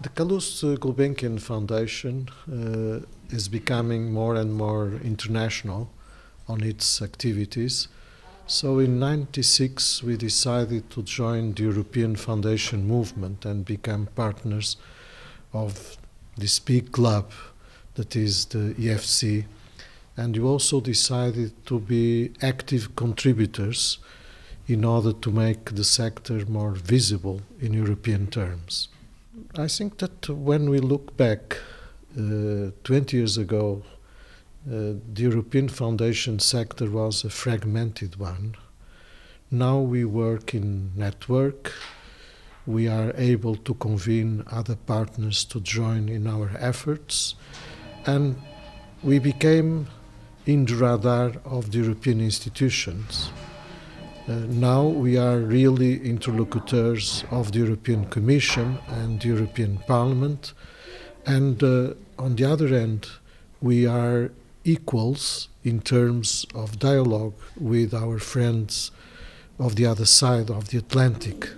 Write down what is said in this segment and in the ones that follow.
The Calouste Gulbenkian Foundation is becoming more and more international on its activities. So in '96 we decided to join the European Foundation movement and become partners of this big club that is the EFC. And we also decided to be active contributors in order to make the sector more visible in European terms. I think that when we look back 20 years ago, the European Foundation sector was a fragmented one. Now we work in network. We are able to convene other partners to join in our efforts, and we became in the radar of the European institutions. Now we are really interlocutors of the European Commission and the European Parliament, and on the other hand, we are equals in terms of dialogue with our friends of the other side of the Atlantic.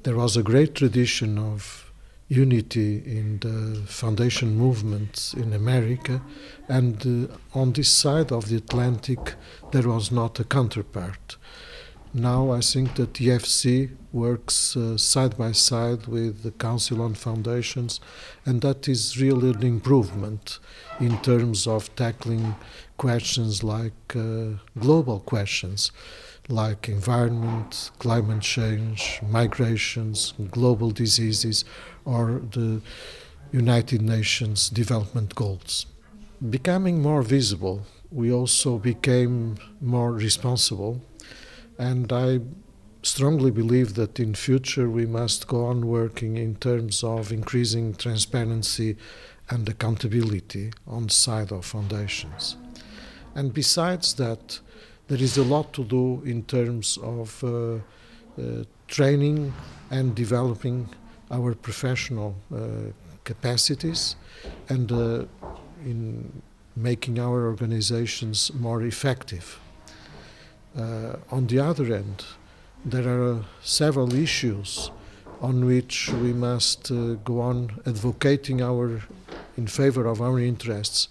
There was a great tradition of unity in the foundation movements in America, and on this side of the Atlantic there was not a counterpart. Now I think that the EFC works side by side with the Council on Foundations, and that is really an improvement in terms of tackling questions like global questions, like environment, climate change, migrations, global diseases, or the United Nations Development Goals. Becoming more visible, we also became more responsible, and I strongly believe that in future we must go on working in terms of increasing transparency and accountability on the side of foundations. And besides that, there is a lot to do in terms of training and developing our professional capacities and in making our organizations more effective. On the other hand, there are several issues on which we must go on advocating in favor of our interests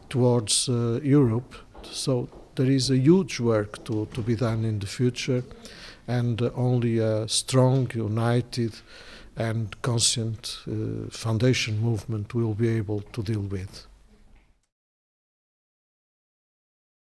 towards Europe. So there is a huge work to be done in the future, and only a strong, united and conscient foundation movement will be able to deal with.